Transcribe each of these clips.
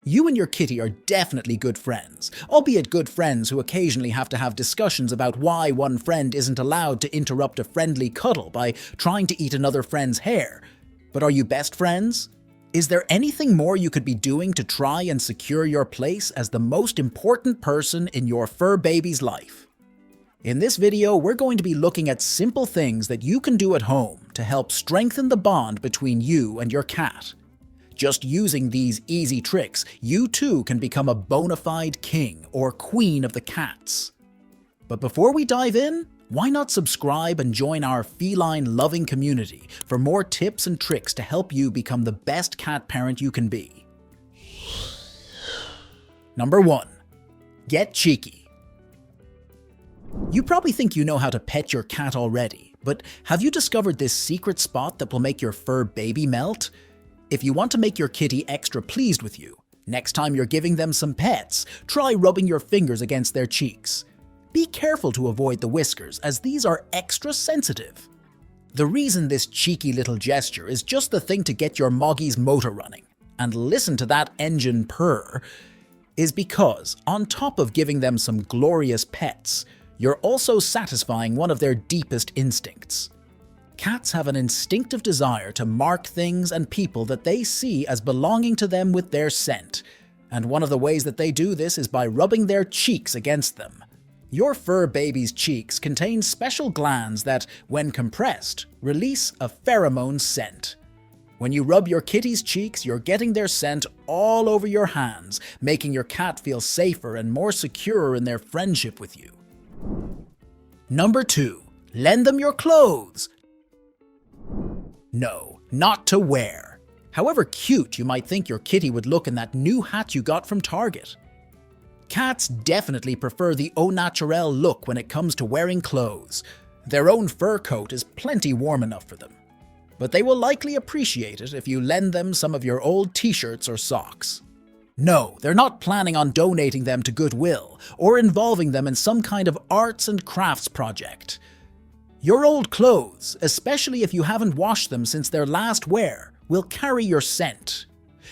You and your kitty are definitely good friends, albeit good friends who occasionally have to have discussions about why one friend isn't allowed to interrupt a friendly cuddle by trying to eat another friend's hair. But are you best friends? Is there anything more you could be doing to try and secure your place as the most important person in your fur baby's life? In this video, we're going to be looking at simple things that you can do at home to help strengthen the bond between you and your cat. Just using these easy tricks, you too can become a bona fide king or queen of the cats. But before we dive in, why not subscribe and join our feline loving community for more tips and tricks to help you become the best cat parent you can be. Number 1. Get cheeky. You probably think you know how to pet your cat already, but have you discovered this secret spot that will make your fur baby melt? If you want to make your kitty extra pleased with you, next time you're giving them some pets, try rubbing your fingers against their cheeks. Be careful to avoid the whiskers, as these are extra sensitive. The reason this cheeky little gesture is just the thing to get your moggy's motor running, and listen to that engine purr, is because, on top of giving them some glorious pets, you're also satisfying one of their deepest instincts. Cats have an instinctive desire to mark things and people that they see as belonging to them with their scent, and one of the ways that they do this is by rubbing their cheeks against them. Your fur baby's cheeks contain special glands that, when compressed, release a pheromone scent. When you rub your kitty's cheeks, you're getting their scent all over your hands, making your cat feel safer and more secure in their friendship with you. Number 2. Lend them your clothes. No, not to wear. However cute you might think your kitty would look in that new hat you got from Target. Cats definitely prefer the au naturel look when it comes to wearing clothes. Their own fur coat is plenty warm enough for them. But they will likely appreciate it if you lend them some of your old t-shirts or socks. No, they're not planning on donating them to Goodwill or involving them in some kind of arts and crafts project. Your old clothes, especially if you haven't washed them since their last wear, will carry your scent.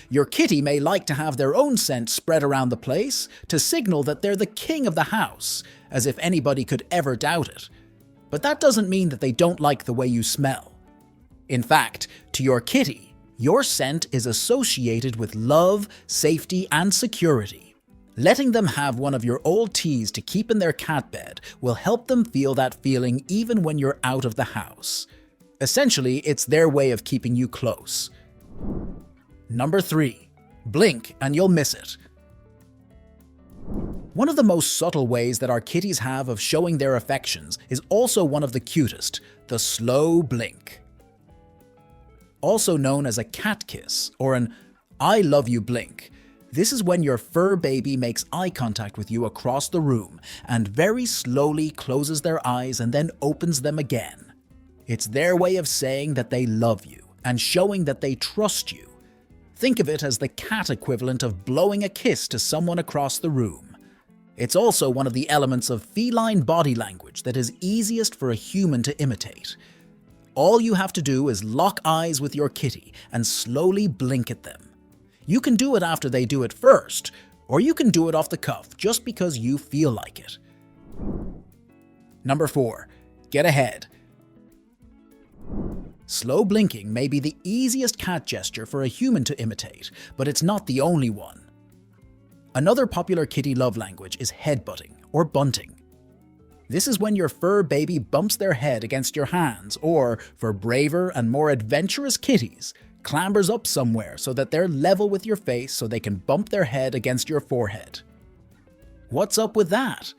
Your kitty may like to have their own scent spread around the place to signal that they're the king of the house, as if anybody could ever doubt it. But that doesn't mean that they don't like the way you smell. In fact, to your kitty, your scent is associated with love, safety, and security. Letting them have one of your old teas to keep in their cat bed will help them feel that feeling even when you're out of the house. Essentially, it's their way of keeping you close. Number 3. Blink and you'll miss it. One of the most subtle ways that our kitties have of showing their affections is also one of the cutest, the slow blink. Also known as a cat kiss or an I love you blink. This is when your fur baby makes eye contact with you across the room and very slowly closes their eyes and then opens them again. It's their way of saying that they love you and showing that they trust you. Think of it as the cat equivalent of blowing a kiss to someone across the room. It's also one of the elements of feline body language that is easiest for a human to imitate. All you have to do is lock eyes with your kitty and slowly blink at them. You can do it after they do it first, or you can do it off the cuff just because you feel like it. Number 4. Get ahead. Slow blinking may be the easiest cat gesture for a human to imitate, but it's not the only one. Another popular kitty love language is headbutting or bunting. This is when your fur baby bumps their head against your hands, or, for braver and more adventurous kitties, clambers up somewhere so that they're level with your face so they can bump their head against your forehead. What's up with that?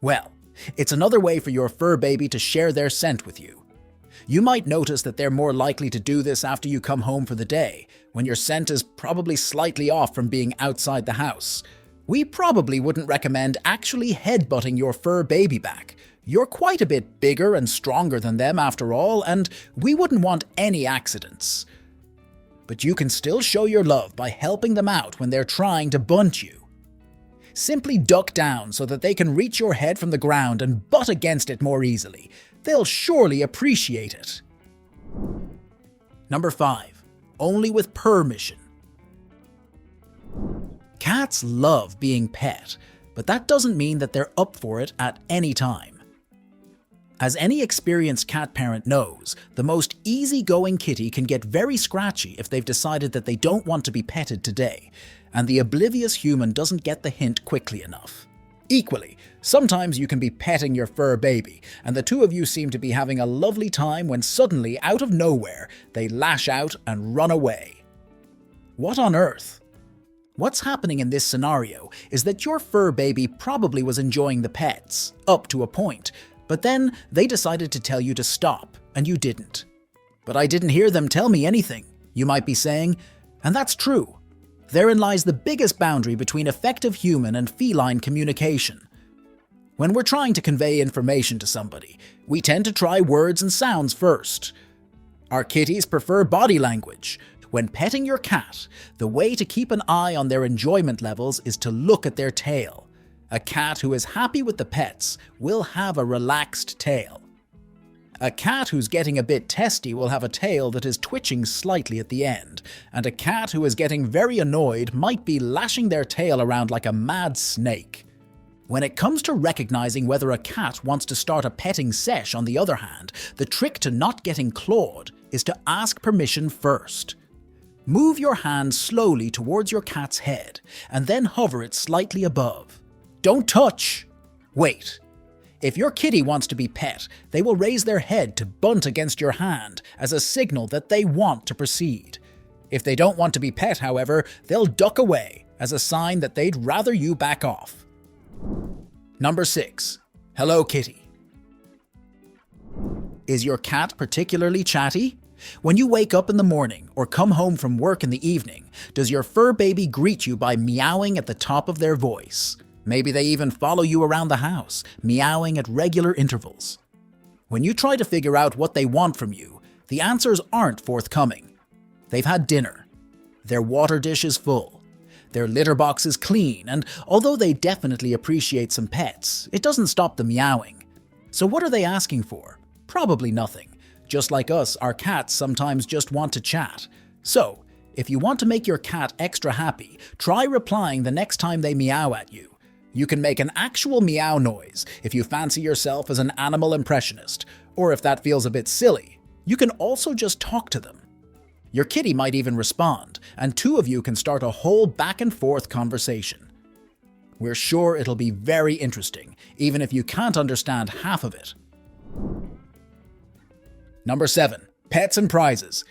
Well, it's another way for your fur baby to share their scent with you. You might notice that they're more likely to do this after you come home for the day, when your scent is probably slightly off from being outside the house. We probably wouldn't recommend actually headbutting your fur baby back. You're quite a bit bigger and stronger than them after all, and we wouldn't want any accidents. But you can still show your love by helping them out when they're trying to bunt you. Simply duck down so that they can reach your head from the ground and butt against it more easily. They'll surely appreciate it. Number 5. Only with permission. Cats love being pet, but that doesn't mean that they're up for it at any time. As any experienced cat parent knows, the most easygoing kitty can get very scratchy if they've decided that they don't want to be petted today, and the oblivious human doesn't get the hint quickly enough. Equally, sometimes you can be petting your fur baby, and the two of you seem to be having a lovely time when suddenly, out of nowhere, they lash out and run away. What on earth? What's happening in this scenario is that your fur baby probably was enjoying the pets, up to a point, but then they decided to tell you to stop, and you didn't. But I didn't hear them tell me anything, you might be saying, and that's true. Therein lies the biggest boundary between effective human and feline communication. When we're trying to convey information to somebody, we tend to try words and sounds first. Our kitties prefer body language. When petting your cat, the way to keep an eye on their enjoyment levels is to look at their tail. A cat who is happy with the pets will have a relaxed tail. A cat who's getting a bit testy will have a tail that is twitching slightly at the end, and a cat who is getting very annoyed might be lashing their tail around like a mad snake. When it comes to recognizing whether a cat wants to start a petting sesh, on the other hand, the trick to not getting clawed is to ask permission first. Move your hand slowly towards your cat's head, and then hover it slightly above. Don't touch! Wait. If your kitty wants to be pet, they will raise their head to bunt against your hand as a signal that they want to proceed. If they don't want to be pet, however, they'll duck away as a sign that they'd rather you back off. Number 6. Hello, kitty. Is your cat particularly chatty? When you wake up in the morning or come home from work in the evening, does your fur baby greet you by meowing at the top of their voice? Maybe they even follow you around the house, meowing at regular intervals. When you try to figure out what they want from you, the answers aren't forthcoming. They've had dinner. Their water dish is full. Their litter box is clean, and although they definitely appreciate some pets, it doesn't stop the meowing. So what are they asking for? Probably nothing. Just like us, our cats sometimes just want to chat. So, if you want to make your cat extra happy, try replying the next time they meow at you. You can make an actual meow noise if you fancy yourself as an animal impressionist, or if that feels a bit silly, you can also just talk to them. Your kitty might even respond, and two of you can start a whole back and forth conversation. We're sure it'll be very interesting, even if you can't understand half of it. Number 7. Pets and prizes.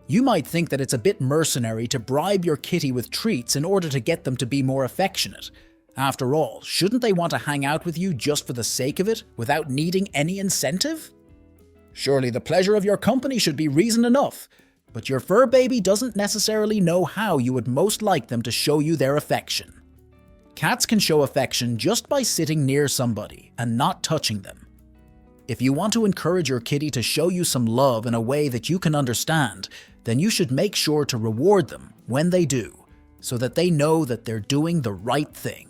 You might think that it's a bit mercenary to bribe your kitty with treats in order to get them to be more affectionate. After all, shouldn't they want to hang out with you just for the sake of it, without needing any incentive? Surely the pleasure of your company should be reason enough, but your fur baby doesn't necessarily know how you would most like them to show you their affection. Cats can show affection just by sitting near somebody and not touching them. If you want to encourage your kitty to show you some love in a way that you can understand, then you should make sure to reward them when they do, so that they know that they're doing the right thing.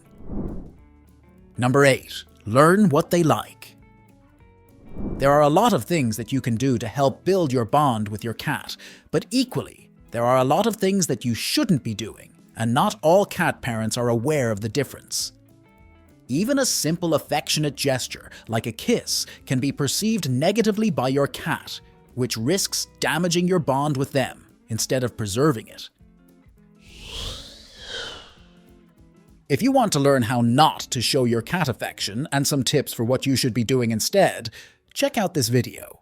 Number 8. Learn what they like. There are a lot of things that you can do to help build your bond with your cat, but equally, there are a lot of things that you shouldn't be doing, and not all cat parents are aware of the difference. Even a simple affectionate gesture, like a kiss, can be perceived negatively by your cat, which risks damaging your bond with them instead of preserving it. If you want to learn how not to show your cat affection and some tips for what you should be doing instead, check out this video.